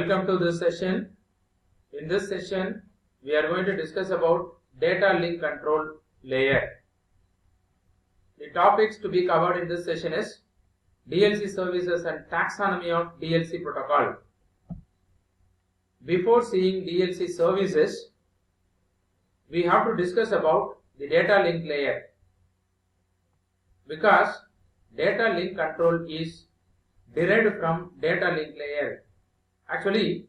Welcome to this session. In this session, we are going to discuss about data link control layer. The topics to be covered in this session is DLC services and taxonomy of DLC protocol. Before seeing DLC services, we have to discuss about the data link layer, because data link control is derived from data link layer. Actually,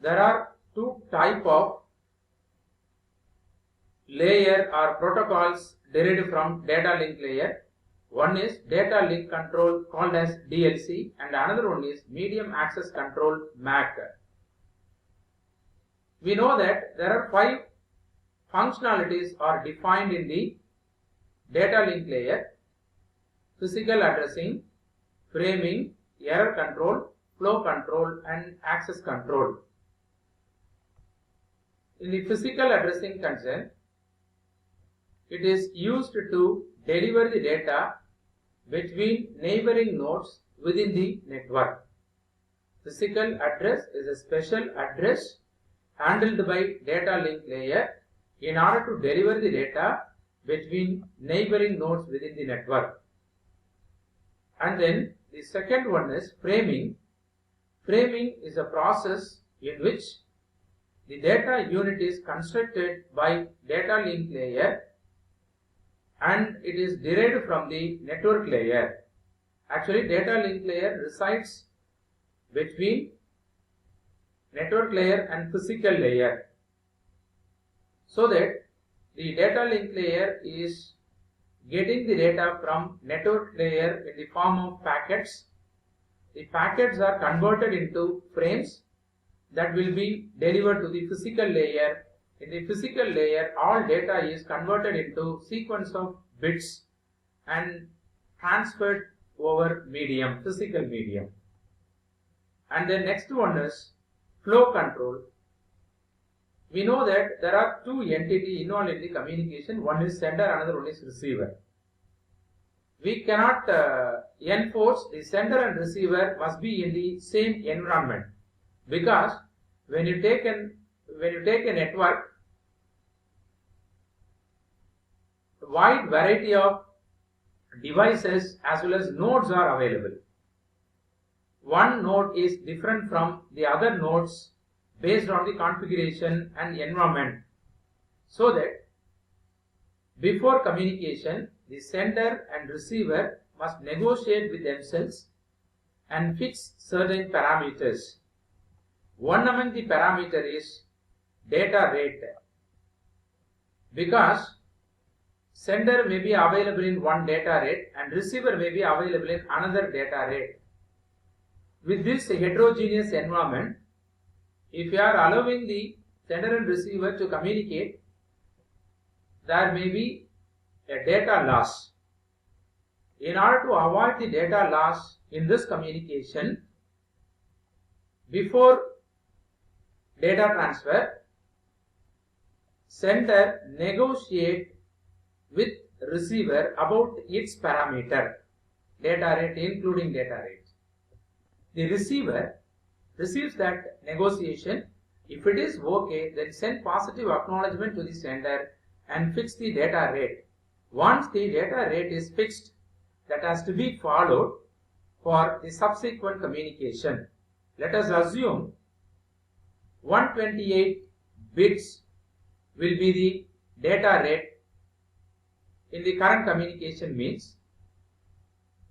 there are two types of layer or protocols derived from data link layer. One is data link control called as DLC, and another one is medium access control MAC. We know that there are 5 functionalities are defined in the data link layer: physical addressing, framing, error control, flow control, and access control. In the physical addressing concern, it is used to deliver the data between neighboring nodes within the network. Physical address is a special address handled by data link layer in order to deliver the data between neighboring nodes within the network. And then the second one is framing. Framing is a process in which the data unit is constructed by data link layer and it is derived from the network layer. Actually, data link layer resides between network layer and physical layer, so that the data link layer is getting the data from network layer in the form of packets. The packets are converted into frames that will be delivered to the physical layer. In the physical layer, all data is converted into sequence of bits and transferred over medium, physical medium. And the next one is flow control. We know that there are 2 entities involved in the communication. One is sender, another one is receiver. We cannot enforce the sender and receiver must be in the same environment, because when you take a network, wide variety of devices as well as nodes are available. One node is different from the other nodes based on the configuration and environment, so that before communication, the sender and receiver must negotiate with themselves and fix certain parameters. One among the parameter is data rate, because sender may be available in one data rate and receiver may be available in another data rate. With this heterogeneous environment, if you are allowing the sender and receiver to communicate, there may be a data loss. In order to avoid the data loss in this communication, before data transfer, sender negotiate with receiver about its parameter, data rate including data rate. The receiver receives that negotiation. If it is okay, then send positive acknowledgement to the sender and fix the data rate. Once the data rate is fixed, that has to be followed for the subsequent communication. Let us assume 128 bits will be the data rate in the current communication. Means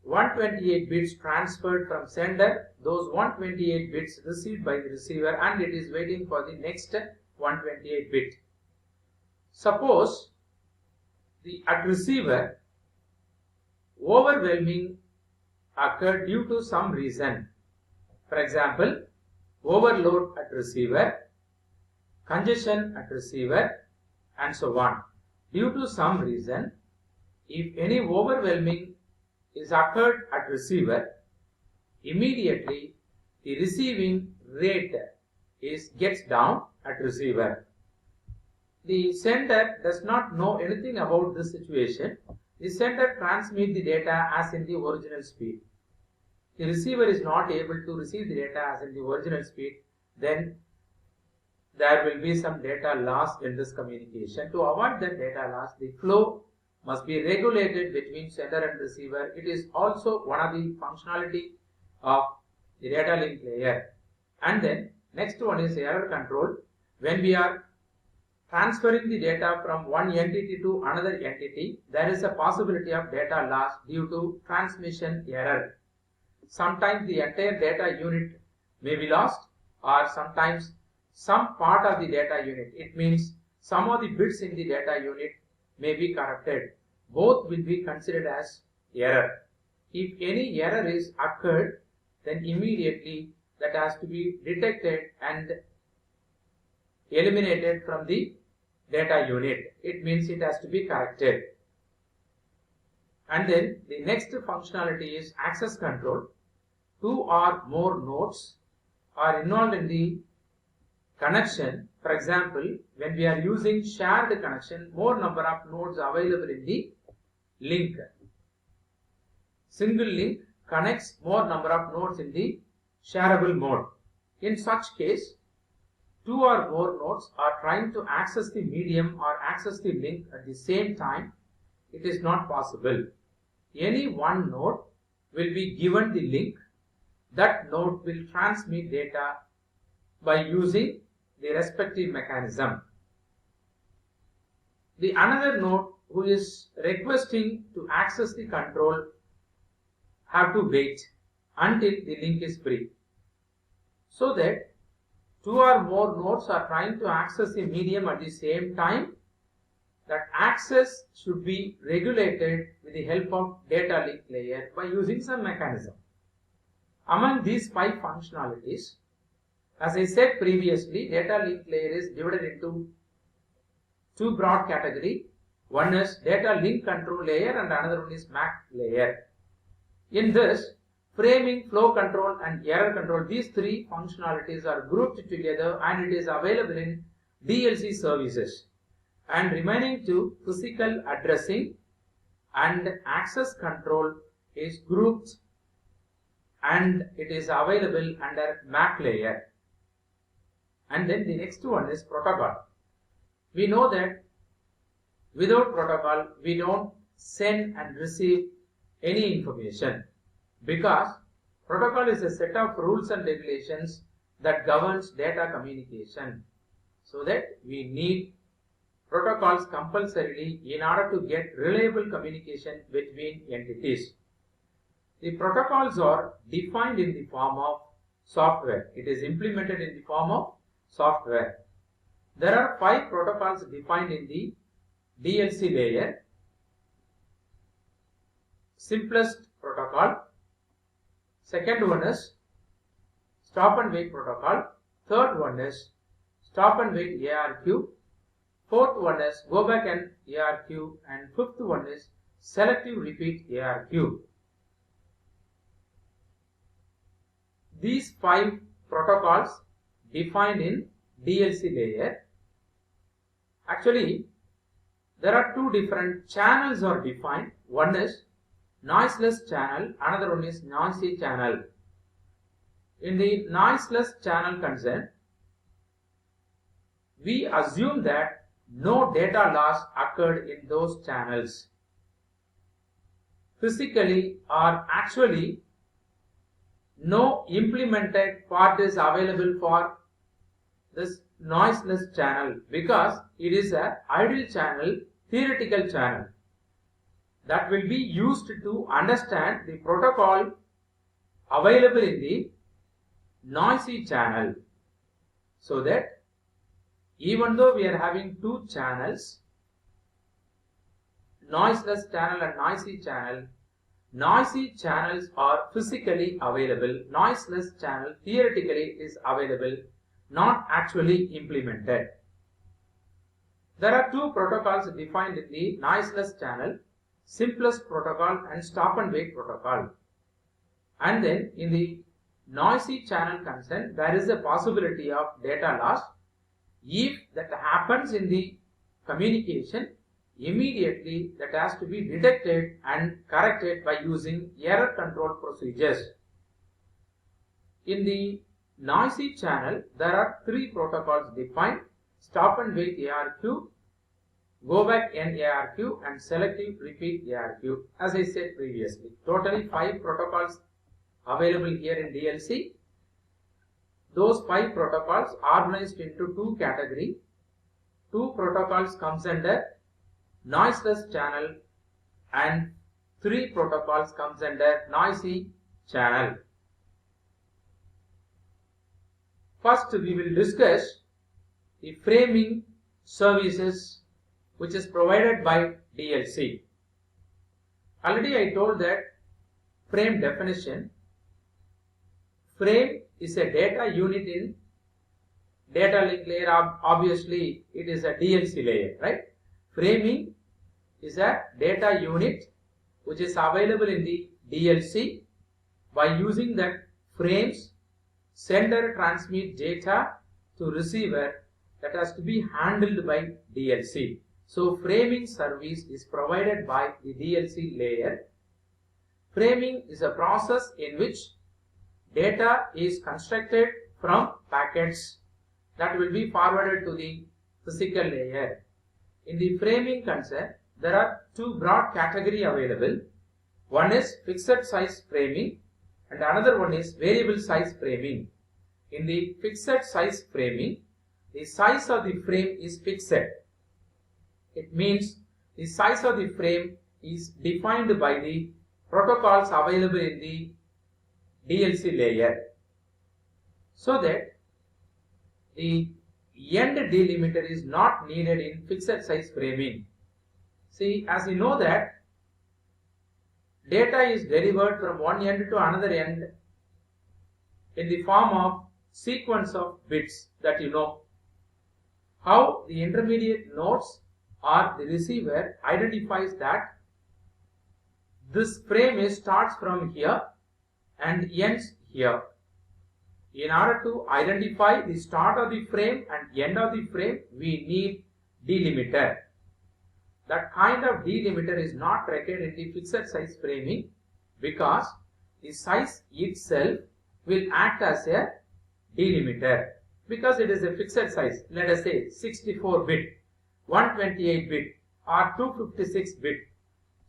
128 bits transferred from sender, those 128 bits received by the receiver, and it is waiting for the next 128 bit. Suppose at receiver, overwhelming occurred due to some reason. For example, overload at receiver, congestion at receiver, and so on. Due to some reason, if any overwhelming is occurred at receiver, immediately the receiving rate gets down at receiver. The sender does not know anything about this situation. The sender transmits the data as in the original speed. The receiver is not able to receive the data as in the original speed. then there will be some data loss in this communication. To avoid that data loss, the flow must be regulated between sender and receiver. It is also one of the functionality of the data link layer. And then next one is error control. When we are transferring the data from one entity to another entity, there is a possibility of data loss due to transmission error. Sometimes the entire data unit may be lost, or sometimes some part of the data unit. It means some of the bits in the data unit may be corrupted. Both will be considered as error. If any error is occurred, then immediately that has to be detected and eliminated from the data unit. It means it has to be corrected. And then the next functionality is access control. Two or more nodes are involved in the connection. For example, when we are using shared connection, more number of nodes available in the link. Single link connects more number of nodes in the shareable mode. In such case, two or more nodes are trying to access the medium or access the link at the same time. It is not possible. Any one node will be given the link. That node will transmit data by using the respective mechanism. The another node who is requesting to access the control have to wait until the link is free. So that two or more nodes are trying to access the medium at the same time, that access should be regulated with the help of data link layer by using some mechanism. Among these 5 functionalities, as I said previously, data link layer is divided into 2 broad categories. One is data link control layer and another one is MAC layer. In this, framing, flow control and error control, these 3 functionalities are grouped together and it is available in DLC services. And remaining 2, physical addressing and access control, is grouped and it is available under MAC layer. And then the next one is protocol. We know that without protocol we don't send and receive any information, because protocol is a set of rules and regulations that governs data communication. So that we need protocols compulsorily in order to get reliable communication between entities. The protocols are defined in the form of software. It is implemented in the form of software. There are 5 protocols defined in the DLC layer. Simplest protocol. Second one is stop and wait protocol. Third one is stop and wait ARQ. Fourth one is go back and ARQ, and fifth one is selective repeat ARQ. These 5 protocols defined in DLC layer. Actually, there are 2 different channels are defined. One is noiseless channel, another one is noisy channel. In the noiseless channel concern, we assume that no data loss occurred in those channels. Physically or actually, no implemented part is available for this noiseless channel, because it is an idle channel, theoretical channel that will be used to understand the protocol available in the noisy channel. So that even though we are having 2 channels, noiseless channel and noisy channels are physically available. Noiseless channel theoretically is available, not actually implemented. There are 2 protocols defined in the noiseless channel, simplest protocol and stop and wait protocol. And then in the noisy channel concern, there is a possibility of data loss. If that happens in the communication, immediately that has to be detected and corrected by using error control procedures. In the noisy channel, there are three protocols defined: stop and wait ARQ, go back NARQ, and selective repeat ARQ. As I said previously, totally 5 protocols available here in DLC. Those 5 protocols organized into 2 categories. 2 protocols comes under noiseless channel and 3 protocols comes under noisy channel. First, we will discuss the framing services which is provided by DLC. Already I told that frame definition. Frame is a data unit in data link layer. Obviously, it is a DLC layer, right? Framing is a data unit which is available in the DLC. By using that frames, sender transmit data to receiver that has to be handled by DLC. So framing service is provided by the DLC layer. Framing is a process in which data is constructed from packets that will be forwarded to the physical layer. In the framing concept, there are 2 broad categories available. One is fixed size framing and another one is variable size framing. In the fixed size framing, the size of the frame is fixed. It means the size of the frame is defined by the protocols available in the DLC layer, so that the end delimiter is not needed in fixed size framing. See, as you know that data is delivered from one end to another end in the form of sequence of bits that you know. How the intermediate nodes or the receiver identifies that this frame starts from here and ends here. In order to identify the start of the frame and end of the frame, we need delimiter. That kind of delimiter is not required in the fixed size framing because the size itself will act as a delimiter because it is a fixed size. Let us say 64 bit, 128 bit or 256 bit.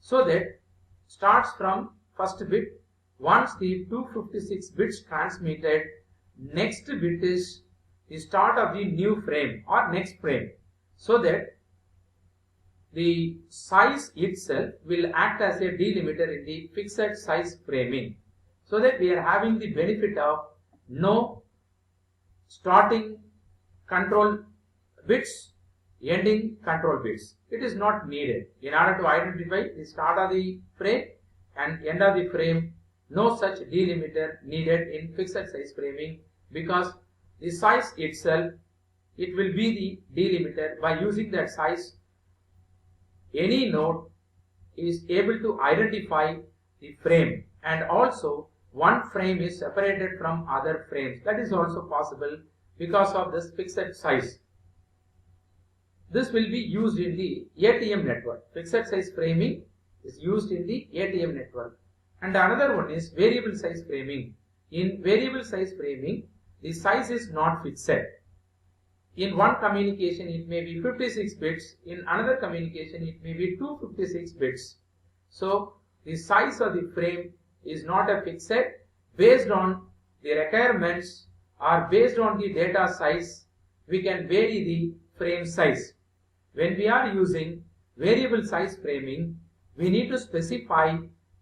So that starts from first bit. Once the 256 bits transmitted, next bit is the start of the new frame or next frame. So that the size itself will act as a delimiter in the fixed size framing. So that we are having the benefit of no starting control bits, ending control bits. It is not needed. In order to identify the start of the frame and end of the frame, no such delimiter needed in fixed size framing because the size itself, it will be the delimiter. By using that size, any node is able to identify the frame, and also one frame is separated from other frames. That is also possible because of this fixed size. This will be used in the ATM network. Fixed size framing is used in the ATM network. And another one is variable size framing. In variable size framing, the size is not fixed. In one communication it may be 56 bits, in another communication it may be 256 bits. So the size of the frame is not a fixed. Based on the requirements or based on the data size, we can vary the frame size. When we are using variable size framing, we need to specify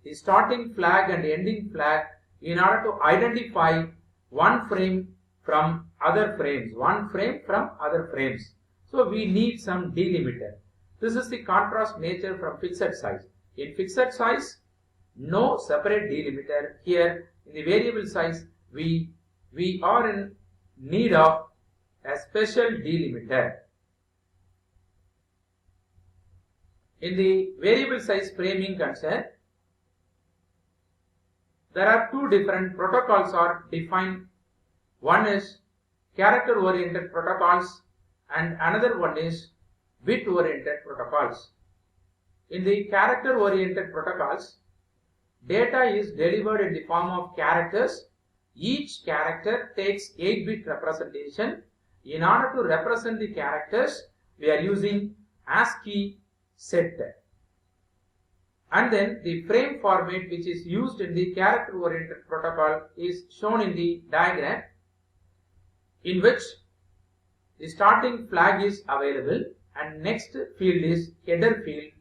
the starting flag and ending flag in order to identify one frame from other frames, one frame from other frames. So we need some delimiter. This is the contrast nature from fixed size. In fixed size, no separate delimiter. Here in the variable size, we are in need of a special delimiter. In the variable size framing concern, there are 2 different protocols are defined. One is character oriented protocols and another one is bit oriented protocols. In the character oriented protocols, data is delivered in the form of characters Each character takes 8-bit representation. In order to represent the characters, we are using ASCII set. And then the frame format which is used in the character oriented protocol is shown in the diagram, in which the starting flag is available and next field is header field,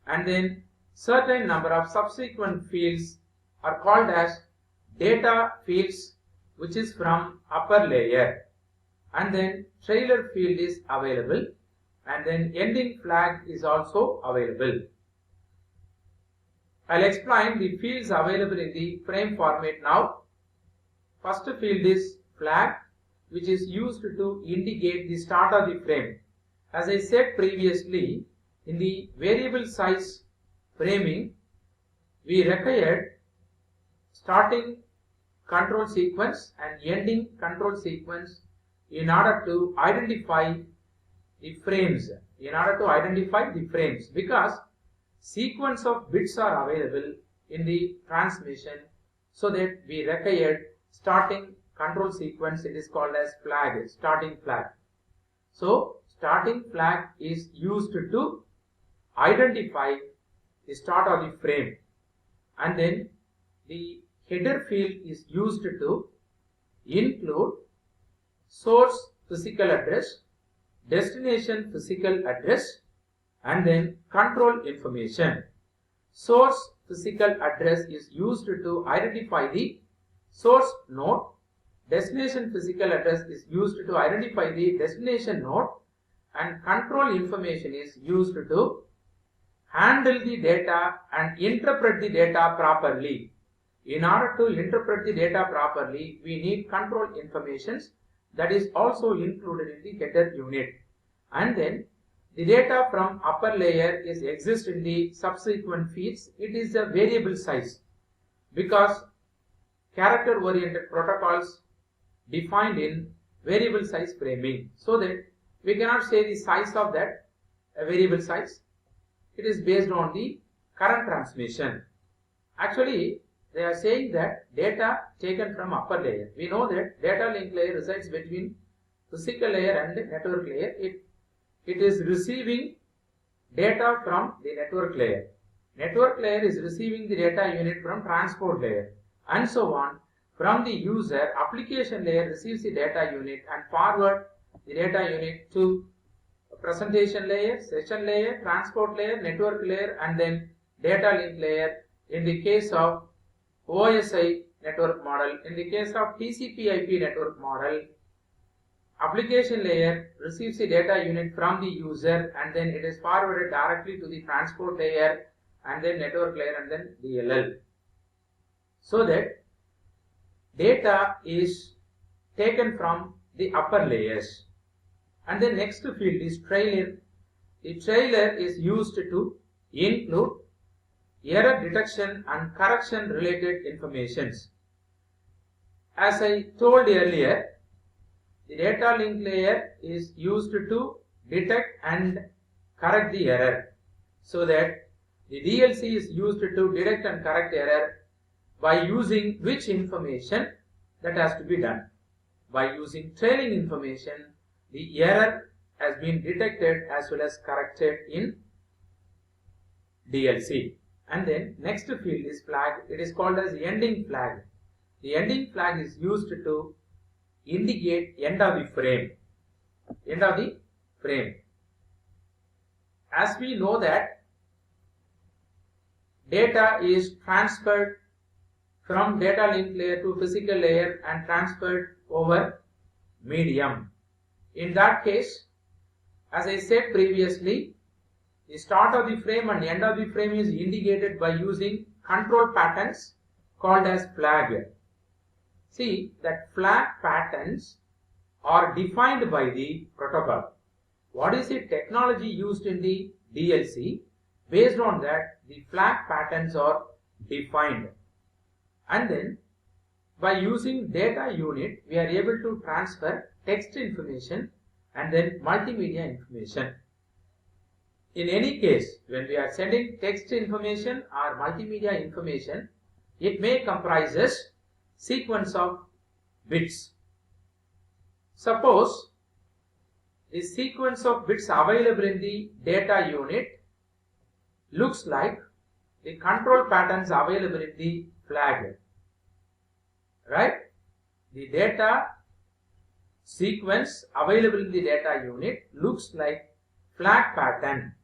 and then certain number of subsequent fields are called as data fields, which is from upper layer, and then trailer field is available, and then ending flag is also available. I'll explain the fields available in the frame format now. First field is flag, which is used to indicate the start of the frame. As I said previously, in the variable size framing, we required starting control sequence and ending control sequence in order to identify the frames. Because sequence of bits are available in the transmission, so that we required starting control sequence. It is called as flag, starting flag. So starting flag is used to identify the start of the frame, and then the header field is used to include source physical address, destination physical address, and then control information. Source physical address is used to identify the source node. Destination physical address is used to identify the destination node, and control information is used to handle the data and interpret the data properly. In order to interpret the data properly, we need control informations, that is also included in the header unit. And then the data from upper layer is exists in the subsequent fields. It is a variable size, because character oriented protocols defined in variable size framing, so that we cannot say the size of that variable size. It is based on the current transmission. Actually, they are saying that data taken from upper layer. We know that data link layer resides between physical layer and the network layer. It is receiving data from the network layer. Network layer is receiving the data unit from transport layer, and so on. From the user, application layer receives the data unit and forward the data unit to presentation layer, session layer, transport layer, network layer, and then data link layer in the case of OSI network model. In the case of TCP/IP network model, application layer receives the data unit from the user, and then it is forwarded directly to the transport layer, and then network layer, and then DLL. So that data is taken from the upper layers. And the next field is trailer. The trailer is used to include error detection and correction related informations. As I told earlier, the data link layer is used to detect and correct the error, so that the DLC is used to detect and correct error by using which information that has to be done. By using trailing information, the error has been detected as well as corrected in DLC. And then next field is flag. It is called as ending flag. The ending flag is used to indicate end of the frame. End of the frame. As we know that data is transferred from data link layer to physical layer and transferred over medium. In that case, as I said previously, the start of the frame and end of the frame is indicated by using control patterns called as flag. See that flag patterns are defined by the protocol. What is the technology used in the DLC? Based on that, the flag patterns are defined. And then by using data unit, we are able to transfer text information and then multimedia information. In any case, when we are sending text information or multimedia information, it may comprises sequence of bits. Suppose the sequence of bits available in the data unit looks like the control patterns available in the flag, right? The data sequence available in the data unit looks like flag pattern.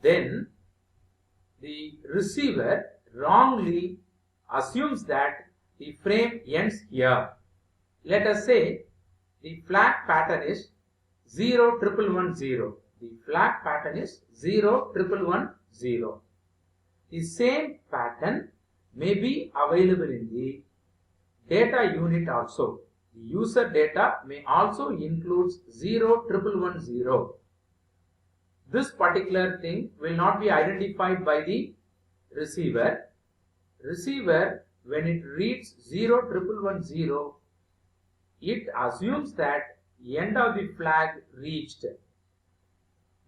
Then the receiver wrongly assumes that the frame ends here. Let us say the flag pattern is 01110. The flag pattern is 01110. The same pattern may be available in the data unit also. The user data may also include 01110. This particular thing will not be identified by the receiver. Receiver, when it reads 01110, it assumes that end of the flag reached.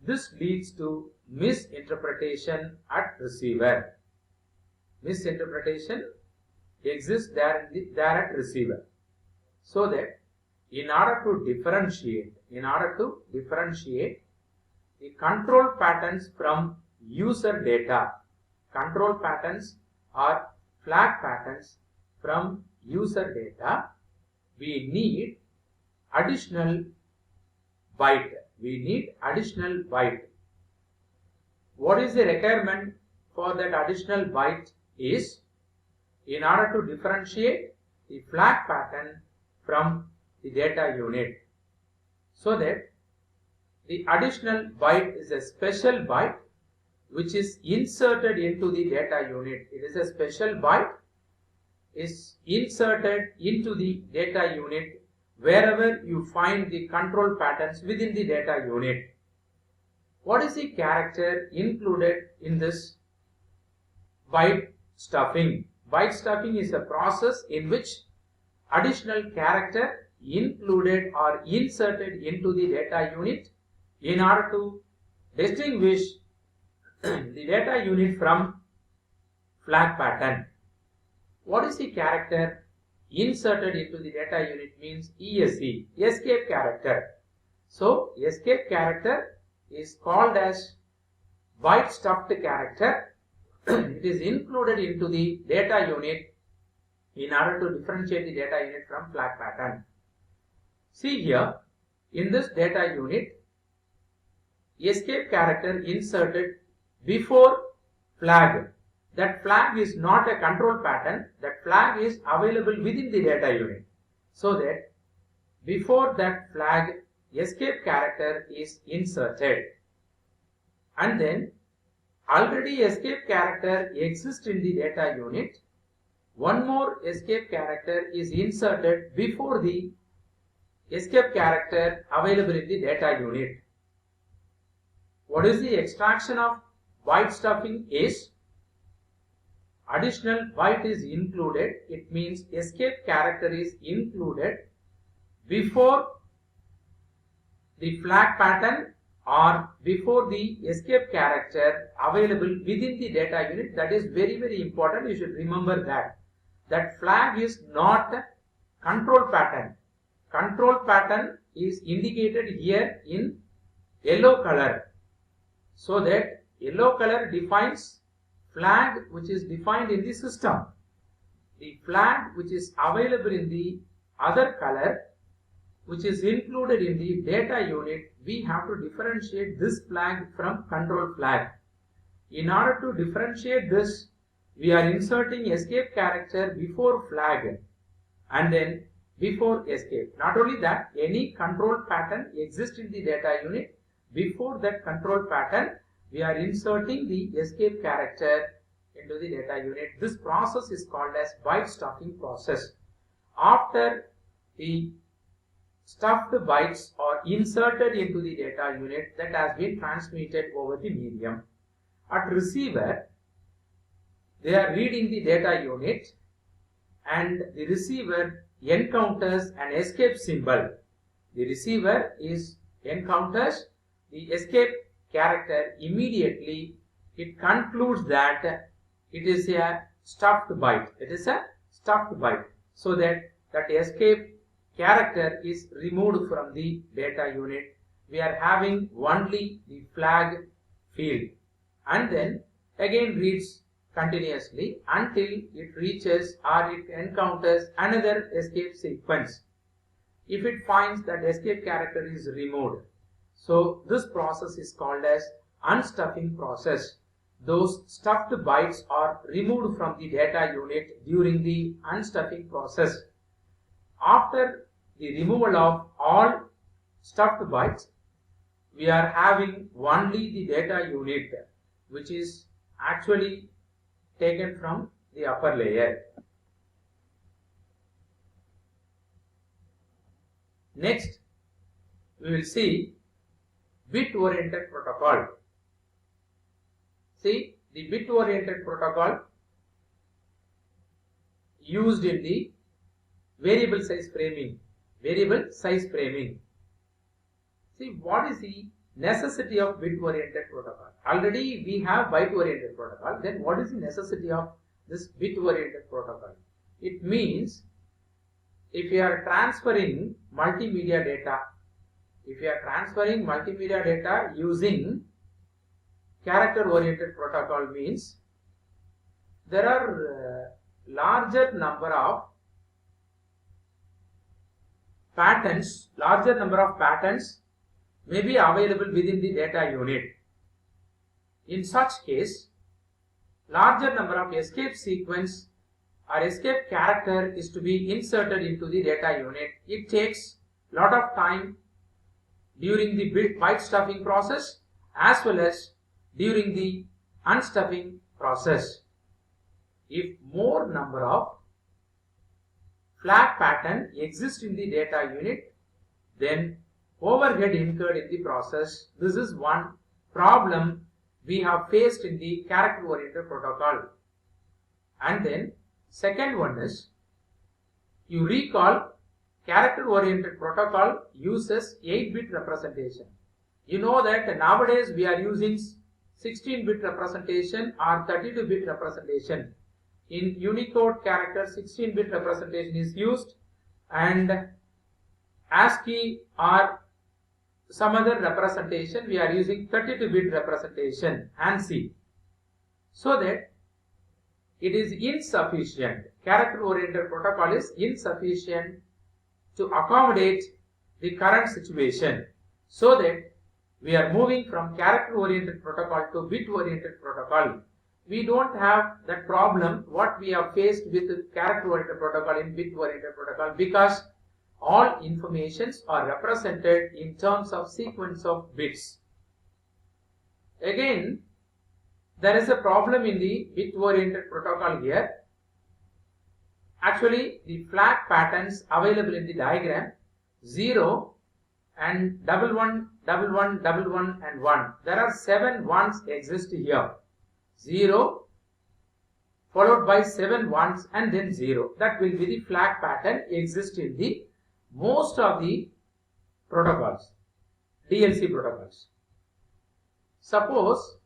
This leads to misinterpretation at receiver. Misinterpretation exists there at receiver. So that in order to differentiate the control patterns from user data, control patterns or flag patterns from user data, we need additional byte. What is the requirement for that additional byte is, in order to differentiate the flag pattern from the data unit, so that the additional byte is a special byte which is inserted into the data unit. It is a special byte is inserted into the data unit wherever you find the control patterns within the data unit. What is the character included in this byte stuffing? Byte stuffing is a process in which additional character included or inserted into the data unit in order to distinguish the data unit from flag pattern. What is the character inserted into the data unit means ESC, escape character. So escape character is called as byte stuffed character. It is included into the data unit in order to differentiate the data unit from flag pattern. See here, in this data unit, escape character inserted before flag. That flag is not a control pattern. That flag is available within the data unit. So that before that flag, escape character is inserted. And then already escape character exists in the data unit. One more escape character is inserted before the escape character available in the data unit. What is the extraction of byte stuffing is, additional byte is included. It means escape character is included before the flag pattern or before the escape character available within the data unit. That is very, very important. You should remember that. That flag is not a control pattern. Control pattern is indicated here in yellow color. So that yellow color defines flag which is defined in the system. The flag which is available in the other color which is included in the data unit, we have to differentiate this flag from control flag. In order to differentiate this, we are inserting escape character before flag and then before escape. Not only that, any control pattern exists in the data unit. Before that control pattern, we are inserting the escape character into the data unit. This process is called as byte stuffing process. After the stuffed bytes are inserted into the data unit, that has been transmitted over the medium. At receiver, they are reading the data unit and the receiver encounters an escape symbol. The receiver encounters the escape character. Immediately it concludes that it is a stuffed byte. It is a stuffed byte. So that that escape character is removed from the data unit, we are having only the flag field, and then again reads continuously until it reaches or it encounters another escape sequence. If it finds that escape character is removed, so this process is called as unstuffing process. Those stuffed bytes are removed from the data unit during the unstuffing process. After the removal of all stuffed bytes, we are having only the data unit, which is actually taken from the upper layer. Next, we will see bit-oriented protocol. See, the bit-oriented protocol used in the variable size framing. See, what is the necessity of bit-oriented protocol? Already we have byte-oriented protocol. Then what is the necessity of this bit-oriented protocol? It means if you are transferring multimedia data, using character-oriented protocol, means there are larger number of patterns may be available within the data unit. In such case, larger number of escape sequence or escape character is to be inserted into the data unit. It takes lot of time during the byte stuffing process as well as during the unstuffing process. If more number of flag pattern exist in the data unit, then overhead incurred in the process. This is one problem we have faced in the character oriented protocol. And then second one is, you recall, character oriented protocol uses 8-bit representation. You know that nowadays we are using 16-bit representation or 32-bit representation. In Unicode character, 16-bit representation is used, and ASCII or some other representation we are using 32-bit representation, ANSI. So that it is insufficient. Character oriented protocol is insufficient to accommodate the current situation. So that we are moving from character oriented protocol to bit oriented protocol. We don't have that problem what we have faced with the character oriented protocol in bit oriented protocol, because all informations are represented in terms of sequence of bits. Again, there is a problem in the bit oriented protocol here. Actually, the flag patterns available in the diagram, 0 and 11, 11, 11 and 1. There are 7 ones exist here. 0 followed by 7 ones and then 0. That will be the flag pattern exist in the most of the protocols, DLC protocols. Suppose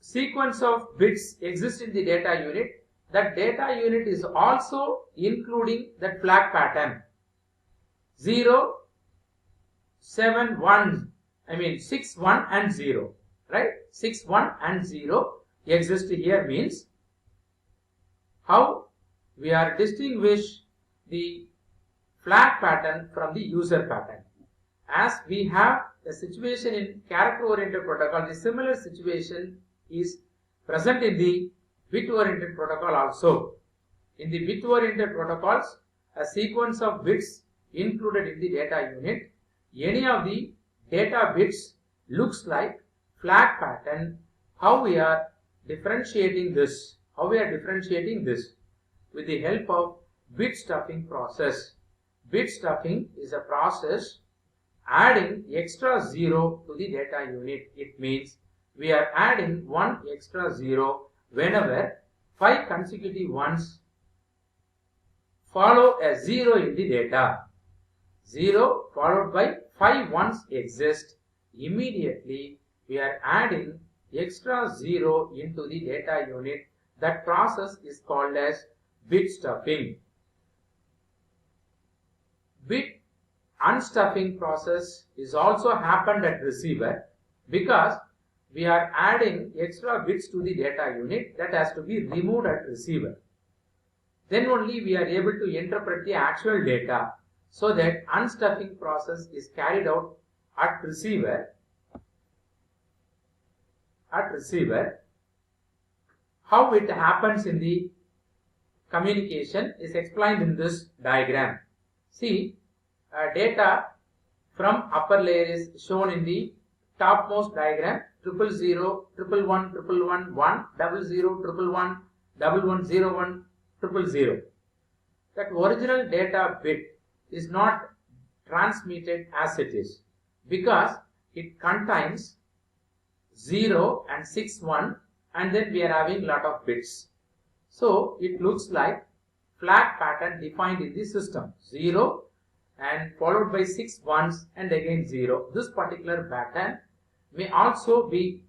sequence of bits exist in the data unit. That data unit is also including that flag pattern. 0, 7, 1, 6, 1 and 0. Right? 6, 1 and 0 exist here, means how we are distinguish the flag pattern from the user pattern. As we have a situation in character oriented protocol, the similar situation is present in the bit oriented protocol also. In the bit oriented protocols, a sequence of bits included in the data unit, any of the data bits looks like flag pattern. How we are differentiating this? With the help of bit stuffing process. Bit stuffing is a process adding extra 0 to the data unit. It means we are adding one extra 0 whenever 5 consecutive ones follow a 0 in the data. 0 followed by 5 ones exist. Immediately we are adding extra 0 into the data unit. That process is called as bit stuffing. Bit unstuffing process is also happened at receiver because we are adding extra bits to the data unit that has to be removed at receiver. Then only we are able to interpret the actual data, so that unstuffing process is carried out at receiver. How it happens in the communication is explained in this diagram. See, data from upper layer is shown in the topmost diagram: 000, 111, 111, 1, 00, 111, 1101, 000. That original data bit is not transmitted as it is because it contains 0 and 61, and then we are having lot of bits. So it looks like flag pattern defined in the system: 0 and followed by 6 ones and again 0. This particular pattern may also be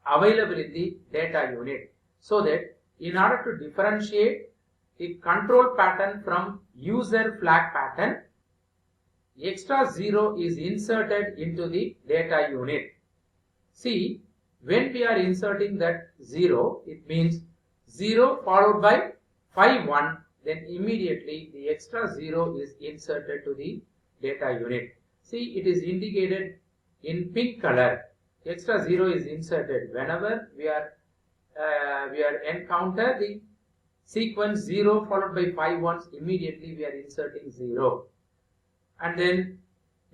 available in the data unit, so that in order to differentiate the control pattern from user flag pattern, extra 0 is inserted into the data unit. See, when we are inserting that 0, it means 0 followed by 5 1, then immediately the extra 0 is inserted to the data unit. See, it is indicated in pink color. Extra 0 is inserted whenever we are encounter the sequence 0 followed by 5 ones. Immediately we are inserting 0, and then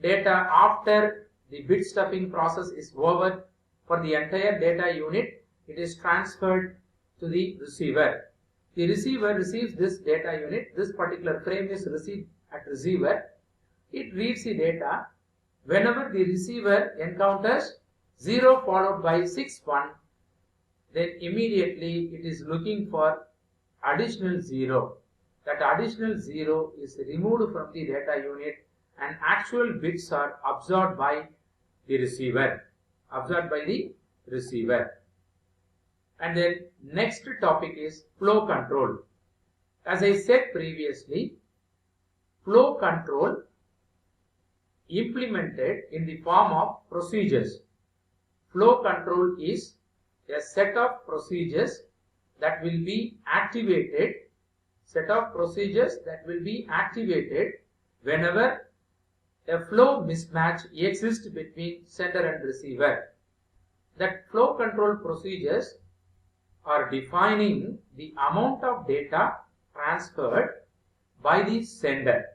data after the bit stuffing process is over for the entire data unit, it is transferred to the receiver. The receiver receives this data unit. This particular frame is received at receiver. It reads the data. Whenever the receiver encounters 0 followed by 6 1, then immediately it is looking for additional 0. That additional 0 is removed from the data unit, and actual bits are absorbed by the receiver. And then next topic is flow control. As I said previously, flow control implemented in the form of procedures. Flow control is a set of procedures that will be activated whenever a flow mismatch exists between sender and receiver. That flow control procedures are defining the amount of data transferred by the sender.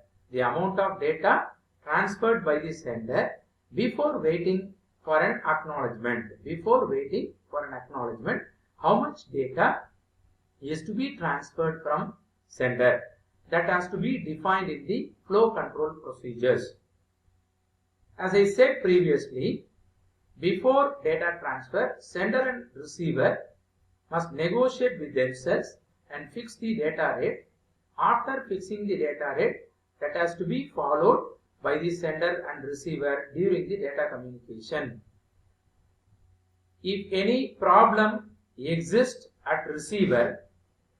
Before waiting for an acknowledgement. How much data is to be transferred from sender? That has to be defined in the flow control procedures. As I said previously, before data transfer, sender and receiver must negotiate with themselves and fix the data rate. After fixing the data rate, that has to be followed by the sender and receiver during the data communication. If any problem exists at receiver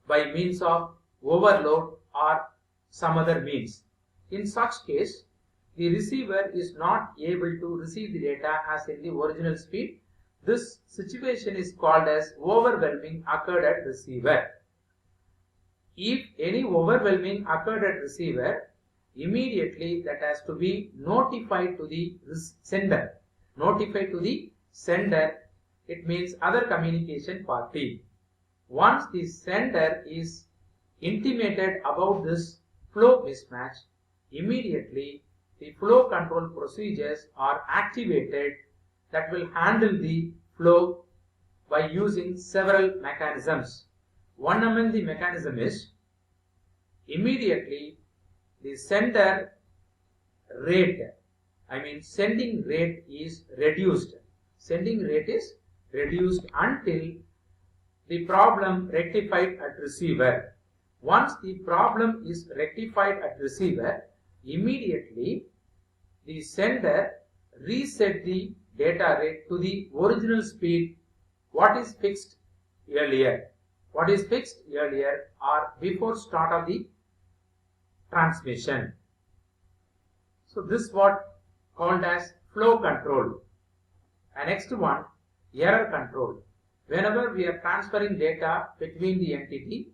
by means of overload or some other means, in such case, the receiver is not able to receive the data as in the original speed. This situation is called as overwhelming occurred at receiver. If any overwhelming occurred at receiver, immediately that has to be notified to the sender. It means other communication party. Once the sender is intimated about this flow mismatch, immediately the flow control procedures are activated that will handle the flow by using several mechanisms. One among the mechanism is immediately the sending rate is reduced. Until the problem rectified at receiver. Once the problem is rectified at receiver, immediately the sender reset the data rate to the original speed what is fixed earlier. what is fixed earlier or before start of the transmission. So this is what called as flow control. And next one, error control. Whenever we are transferring data between the entity,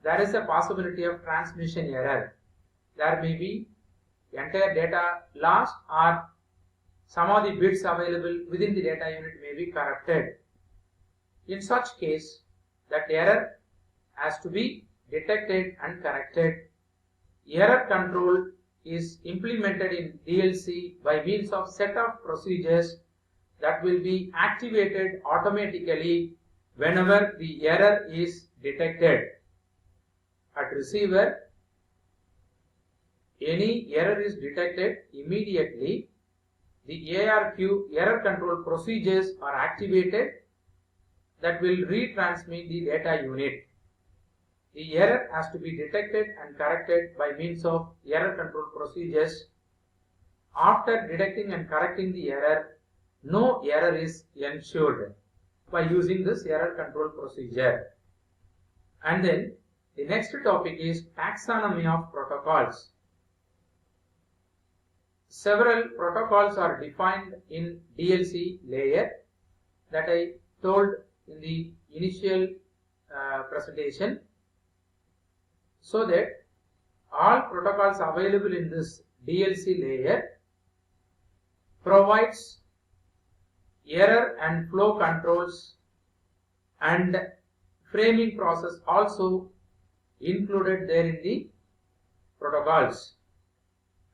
there is a possibility of transmission error. There may be entire data lost or some of the bits available within the data unit may be corrupted. In such case, that error has to be detected and corrected. Error control is implemented in DLC by means of set of procedures that will be activated automatically whenever the error is detected. At receiver, any error is detected, immediately the ARQ error control procedures are activated that will retransmit the data unit. The error has to be detected and corrected by means of error control procedures. After detecting and correcting the error, no error is ensured by using this error control procedure. And then the next topic is taxonomy of protocols. Several protocols are defined in DLC layer that I told in the initial presentation, so that all protocols available in this DLC layer provides error and flow controls, and framing process also included there in the protocols.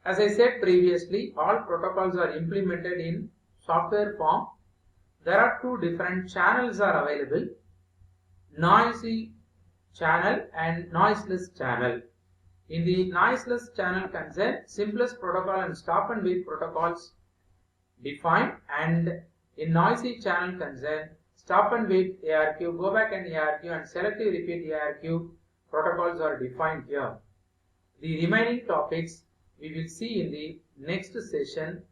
As I said previously, all protocols are implemented in software form. There are two different channels are available: noisy channel and noiseless channel. In the noiseless channel concern, simplest protocol and stop and wait protocols defined, and in noisy channel concern, stop and wait ARQ, go back and ARQ, and selective repeat ARQ protocols are defined here. The remaining topics we will see in the next session.